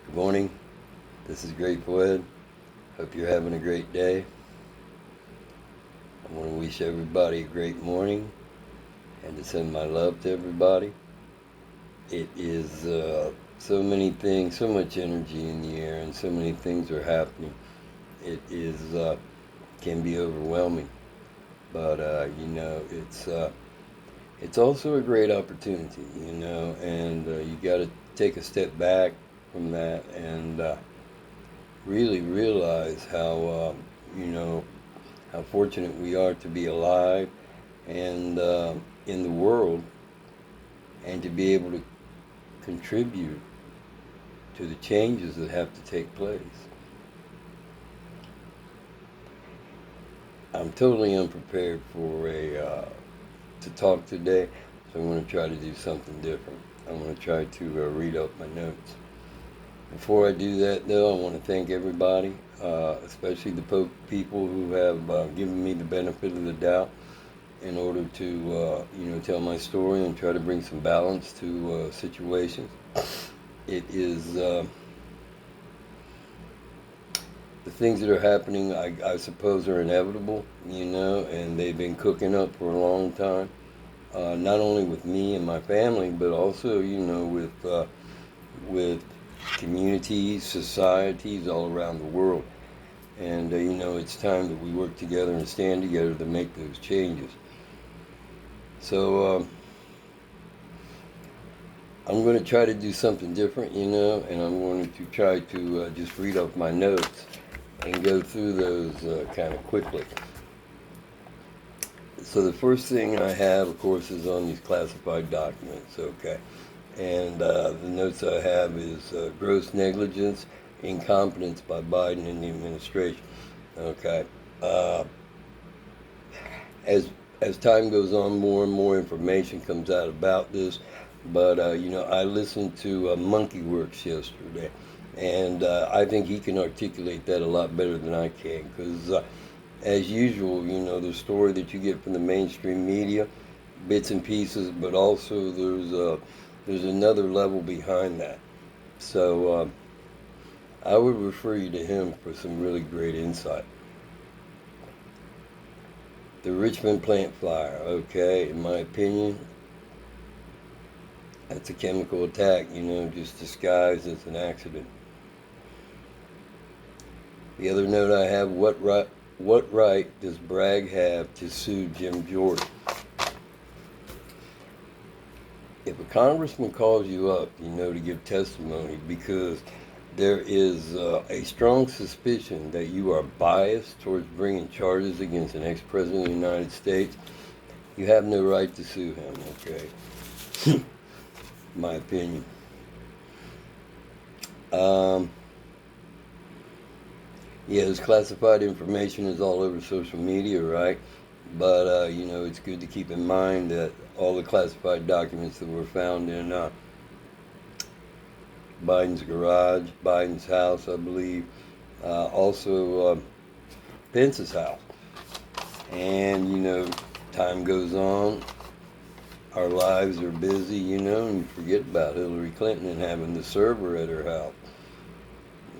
Good morning. This is Grateful Ed. Hope you're having a great day. I want to wish everybody a great morning and to send my love to everybody. It is so many things, so much energy in the air, and so many things are happening. It is can be overwhelming, but it's also a great opportunity, and you got to take a step back from that and really realize how you know how fortunate we are to be alive and in the world, and to be able to contribute to the changes that have to take place. I'm totally unprepared for a to talk today, so I'm going to try to do something different. I'm going to try to read up my notes. Before I do that, though, I want to thank everybody, especially the people who have given me the benefit of the doubt in order to, tell my story and try to bring some balance to situations. It is the things that are happening, I suppose, are inevitable, and they've been cooking up for a long time. Not only with me and my family, but also, with communities, societies all around the world. And, it's time that we work together and stand together to make those changes. So I'm going to try to do something different, and I'm going to try to just read off my notes and go through those kind of quickly. So the first thing I have, of course, is on these classified documents, okay? And the notes I have is gross negligence, incompetence by Biden and the administration. Okay. As time goes on, more and more information comes out about this. But I listened to Monkey Works yesterday, and I think he can articulate that a lot better than I can. Because as usual, the story that you get from the mainstream media, bits and pieces, but also there's another level behind that. So I would refer you to him for some really great insight. The Richmond plant fire, okay, in my opinion, that's a chemical attack, just disguised as an accident. The other note I have, what right does Bragg have to sue Jim Jordan? If a congressman calls you up, to give testimony because there is a strong suspicion that you are biased towards bringing charges against an ex-president of the United States, you have no right to sue him, okay? My opinion. His classified information is all over social media, right? But, it's good to keep in mind that all the classified documents that were found in Biden's garage, Biden's house, I believe, also Pence's house. And, time goes on, our lives are busy, and you forget about Hillary Clinton and having the server at her house.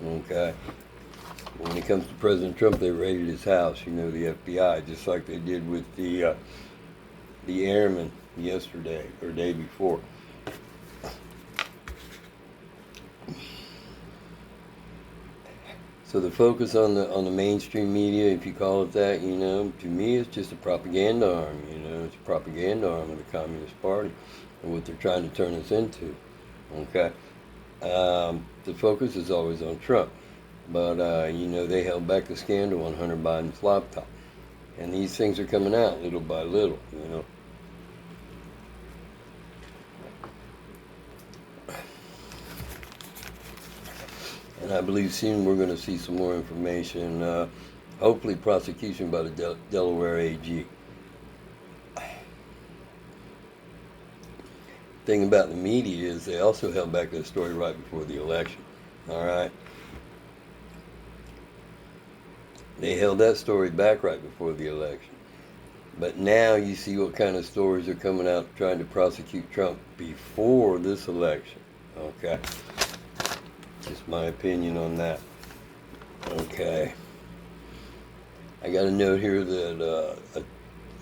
Okay? When it comes to President Trump, they raided his house, the FBI, just like they did with the airmen yesterday or day before. So the focus on the mainstream media, if you call it that, to me it's just a propaganda arm. It's a propaganda arm of the Communist Party and what they're trying to turn us into. Okay, the focus is always on Trump, but they held back the scandal on Hunter Biden's laptop, and these things are coming out little by little. And I believe soon we're going to see some more information, hopefully prosecution by the Delaware AG. Thing about the media is they also held back that story right before the election. All right. They held that story back right before the election. But now you see what kind of stories are coming out trying to prosecute Trump before this election. Okay. Just my opinion on that. Okay. I got a note here that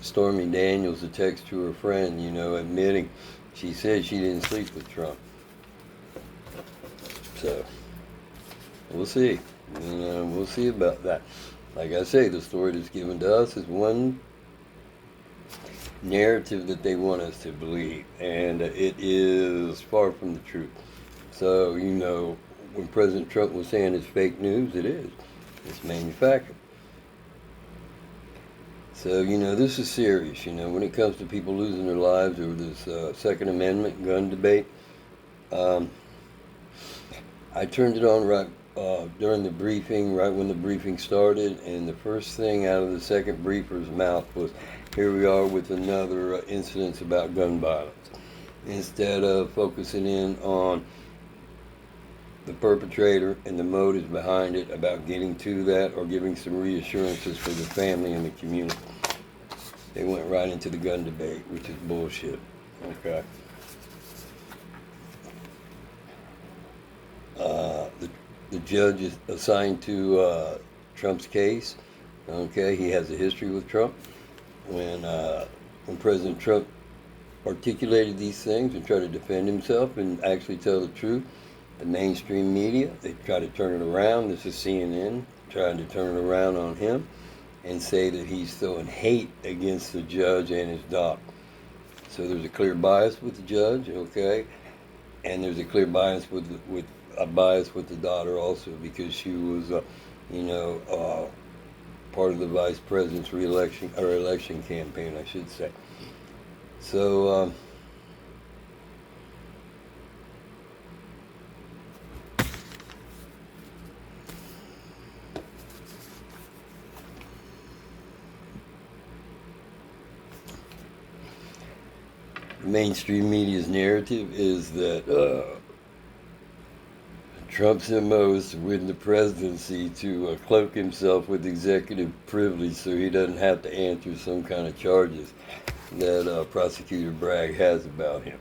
Stormy Daniels, a text to her friend, admitting she said she didn't sleep with Trump. So, we'll see. We'll see about that. Like I say, the story that's given to us is one narrative that they want us to believe, and it is far from the truth. So, when President Trump was saying it's fake news, it is. It's manufactured. So, this is serious, when it comes to people losing their lives over this Second Amendment gun debate. I turned it on right during the briefing, right when the briefing started, and the first thing out of the second briefer's mouth was, here we are with another incident about gun violence. Instead of focusing in on the perpetrator and the motives behind it, about getting to that or giving some reassurances for the family and the community. They went right into the gun debate, which is bullshit. Okay. The judge is assigned to Trump's case. Okay, he has a history with Trump. When President Trump articulated these things and tried to defend himself and actually tell the truth, the mainstream media, they try to turn it around. This is CNN trying to turn it around on him and say that he's throwing hate against the judge and his daughter. So there's a clear bias with the judge, okay, and there's a clear bias with the daughter also, because she was, part of the vice president's election campaign, I should say. So. Mainstream media's narrative is that Trump's MO is to win the presidency to cloak himself with executive privilege so he doesn't have to answer some kind of charges that Prosecutor Bragg has about him.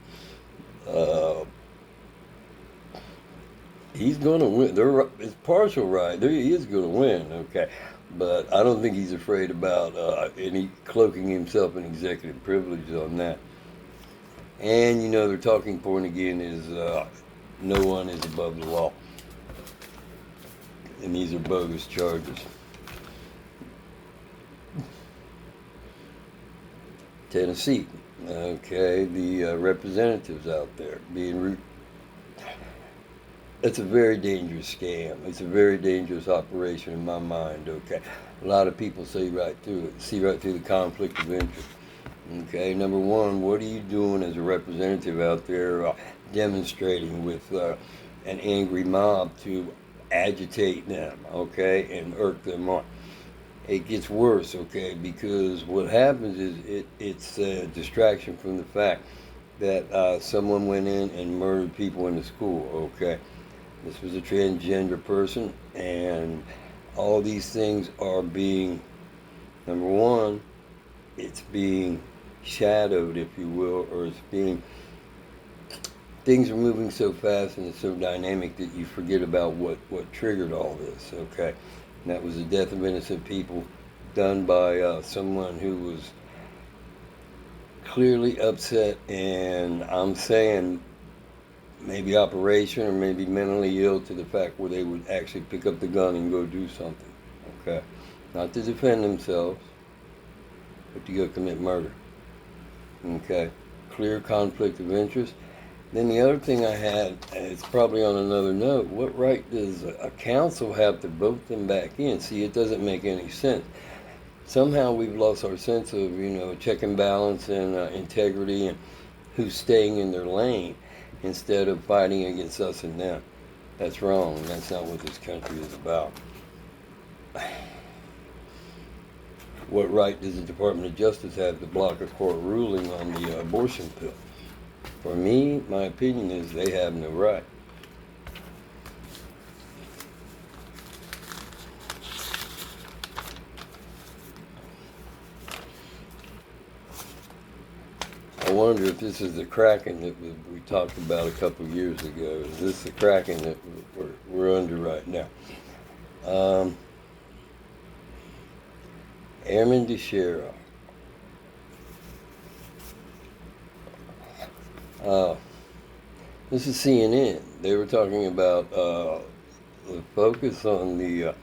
He's going to win. It's partial right. He is going to win, okay. But I don't think he's afraid about any cloaking himself in executive privilege on that. And, their talking point again is no one is above the law. And these are bogus charges. Tennessee, okay, the representatives out there being rude. It's a very dangerous scam. It's a very dangerous operation in my mind, okay. A lot of people see right through the conflict of interest. Okay, number one, what are you doing as a representative out there demonstrating with an angry mob to agitate them, okay, and irk them on? It gets worse, okay, because what happens is it's a distraction from the fact that someone went in and murdered people in the school, okay? This was a transgender person, and all these things are being, number one, it's being shadowed, if you will, or things are moving so fast and it's so dynamic that you forget about what triggered all this, okay? And that was the death of innocent people done by someone who was clearly upset, and I'm saying maybe operation or maybe mentally ill to the fact where they would actually pick up the gun and go do something, okay? Not to defend themselves, but to go commit murder. Okay, clear conflict of interest. Then the other thing I had, it's probably on another note, what right does a council have to vote them back in? See, it doesn't make any sense. Somehow we've lost our sense of, check and balance and integrity and who's staying in their lane instead of fighting against us and them. That's wrong. That's not what this country is about. What right does the Department of Justice have to block a court ruling on the abortion pill? For me, my opinion is they have no right. I wonder if this is the Kraken that we talked about a couple of years ago. Is this the Kraken that we're we're under right now. Um, Airman Teixeira. Uh, this is CNN. They were talking about the focus on the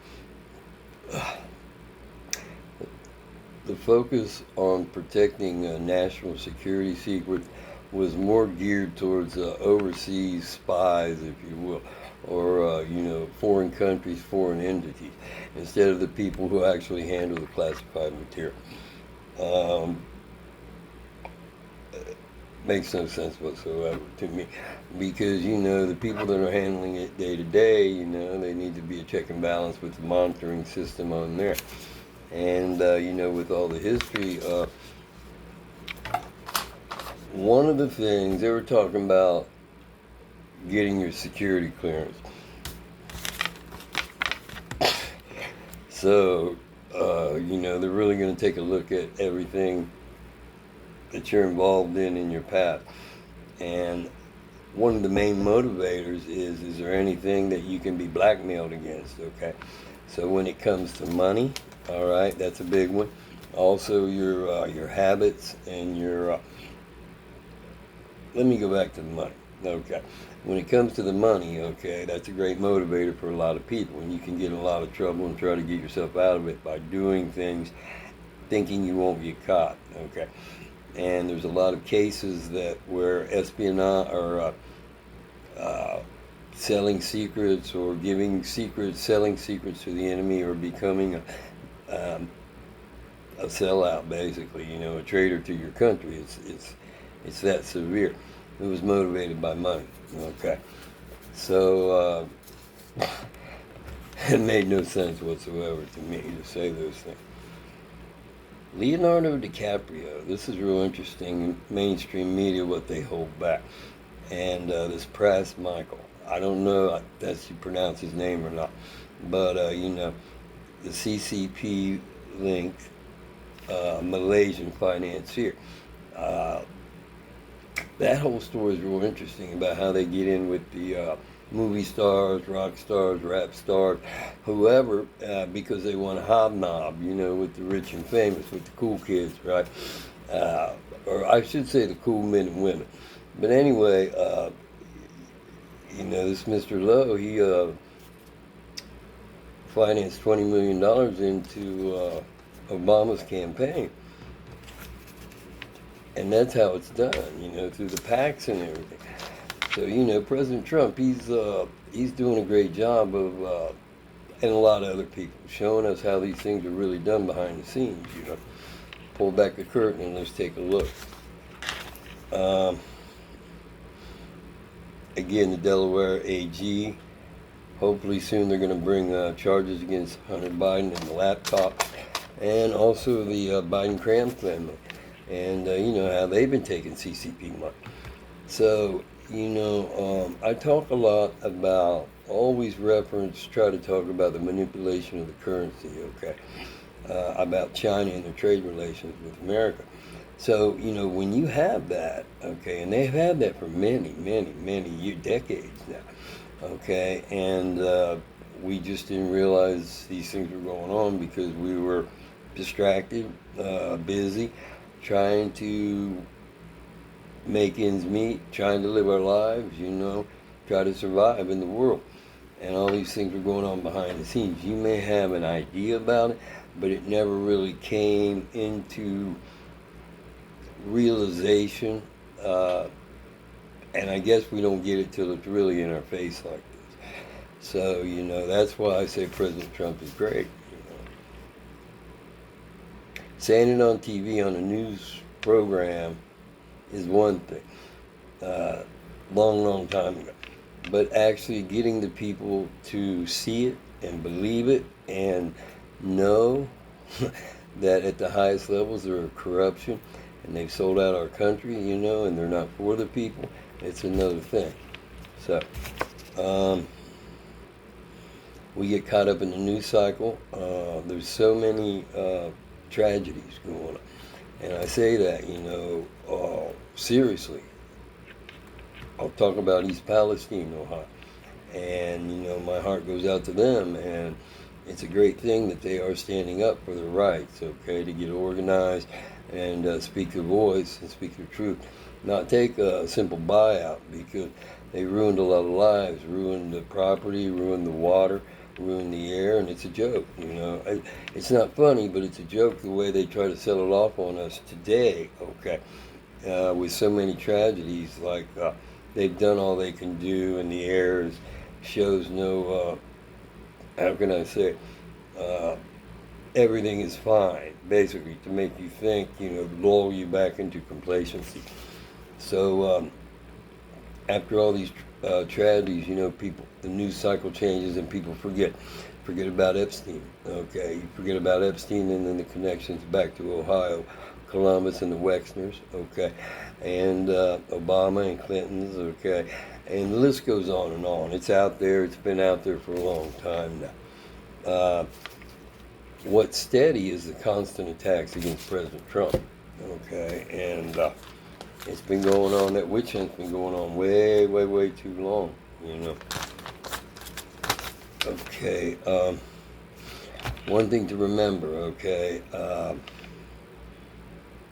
focus on protecting national security secrets was more geared towards overseas spies, if you will, or foreign countries, foreign entities, instead of the people who actually handle the classified material. Um, Makes no sense whatsoever to me, because the people that are handling it day to day, they need to be a check and balance with the monitoring system on there. And with all the history, one of the things they were talking about getting your security clearance. So, they're really going to take a look at everything that you're involved in your past. And one of the main motivators is there anything that you can be blackmailed against, okay? So when it comes to money, all right, that's a big one. Also your habits and your let me go back to the money. Okay. When it comes to the money, okay, that's a great motivator for a lot of people, and you can get in a lot of trouble and try to get yourself out of it by doing things thinking you won't get caught, okay? And there's a lot of cases that where espionage or selling secrets or giving secrets, selling secrets to the enemy, or becoming a sellout, basically, a traitor to your country. It's that severe. It was motivated by money. Okay, so it made no sense whatsoever to me to say those things. Leonardo DiCaprio. This is real interesting. Mainstream media, what they hold back, and this Pras Michael. I don't know if that's you pronounce his name or not, but the CCP linked Malaysian financier. That whole story is real interesting about how they get in with the movie stars, rock stars, rap stars, whoever, because they want to hobnob, with the rich and famous, with the cool kids, right? Or I should say the cool men and women. But anyway, this Mr. Lowe, he financed $20 million into Obama's campaign. And that's how it's done, through the PACs and everything. So, President Trump, he's doing a great job of, and a lot of other people, showing us how these things are really done behind the scenes, Pull back the curtain and let's take a look. Again, the Delaware AG, hopefully soon they're going to bring charges against Hunter Biden and the laptop, and also the Biden crime family. And how they've been taking CCP money. So I talk a lot about, always try to talk about the manipulation of the currency, okay, about China and their trade relations with America. So when you have that, okay, and they've had that for many years, decades now, okay, and we just didn't realize these things were going on because we were distracted, busy, trying to make ends meet, trying to live our lives, try to survive in the world. And all these things were going on behind the scenes. You may have an idea about it, but it never really came into realization. And I guess we don't get it till it's really in our face like this. So, that's why I say President Trump is great. Saying it on TV, on a news program, is one thing, long time ago. But actually getting the people to see it and believe it and know that at the highest levels there are corruption and they've sold out our country, and they're not for the people, it's another thing. So, we get caught up in the news cycle. There's so many tragedies going on. And I say that, seriously. I'll talk about East Palestine, Ohio. And, my heart goes out to them. And it's a great thing that they are standing up for their rights, okay, to get organized and speak their voice and speak their truth. Not take a simple buyout, because they ruined a lot of lives, ruined the property, ruined the water, ruined the air, and it's a joke. It's not funny, but it's a joke the way they try to sell it off on us today, okay, with so many tragedies. Like, they've done all they can do, and the air shows no, how can I say, uh, everything is fine, basically, to make you think, lull you back into complacency. So, after all these tragedies, people, the news cycle changes and people forget about Epstein. Okay, you forget about Epstein, and then the connections back to Ohio, Columbus and the Wexners. Okay, and Obama and Clinton's. Okay, and the list goes on and on. It's out there. It's been out there for a long time now. What's steady is the constant attacks against President Trump. Okay, and it's been going on. That witch hunt's been going on way, way, way too long. Okay. One thing to remember. Okay.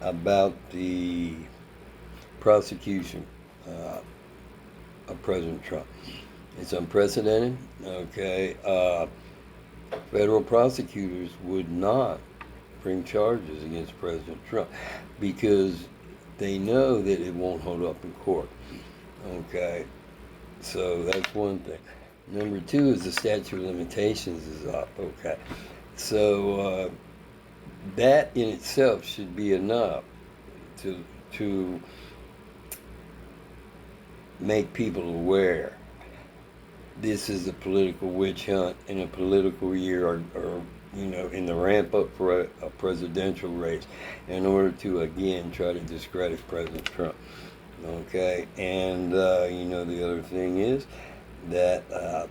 About the prosecution of President Trump. It's unprecedented. Okay. Federal prosecutors would not bring charges against President Trump because they know that it won't hold up in court. Okay, so that's one thing. Number two is the statute of limitations is up. Okay, so that in itself should be enough to make people aware this is a political witch hunt in a political year, or in the ramp up for a presidential race, in order to again try to discredit President Trump. Okay, and the other thing is that a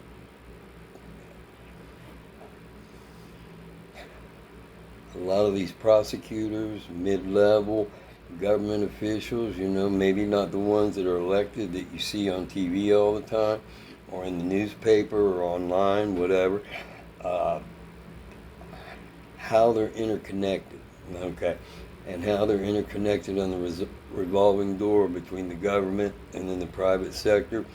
lot of these prosecutors, mid-level government officials, maybe not the ones that are elected that you see on TV all the time, or in the newspaper or online, whatever, how they're interconnected, okay, and how they're interconnected on the revolving door between the government and then the private sector,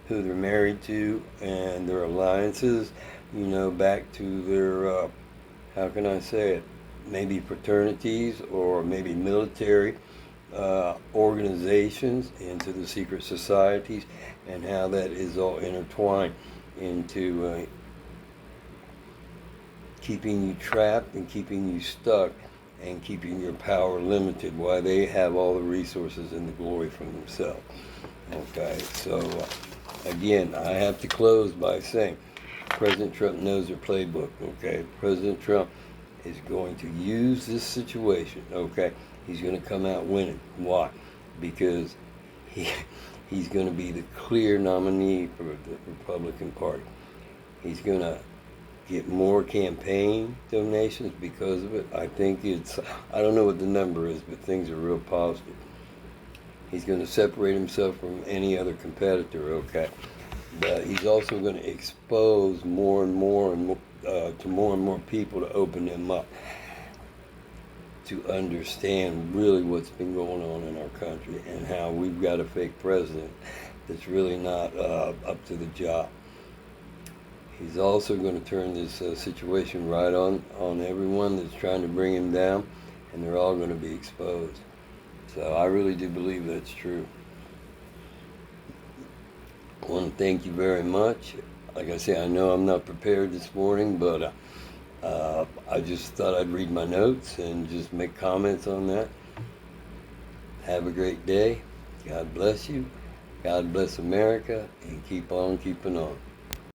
who they're married to, and their alliances, back to their, how can I say it, maybe fraternities or maybe military organizations, into the secret societies, and how that is all intertwined into keeping you trapped and keeping you stuck and keeping your power limited, while they have all the resources and the glory from themselves. Okay, so again, I have to close by saying President Trump knows their playbook. Okay, President Trump is going to use this situation. Okay, he's going to come out winning. Why? Because he's going to be the clear nominee for the Republican Party. He's going to get more campaign donations because of it. I think I don't know what the number is, but things are real positive. He's going to separate himself from any other competitor, okay? But he's also going to expose more and more to more and more people, to open them up to understand really what's been going on in our country, and how we've got a fake president that's really not up to the job. He's also going to turn this situation right on everyone that's trying to bring him down, and they're all going to be exposed. So I really do believe that's true. I want to thank you very much. Like I say, I know I'm not prepared this morning, but I just thought I'd read my notes and just make comments on that. Have a great day. God bless you. God bless America, and keep on keeping on.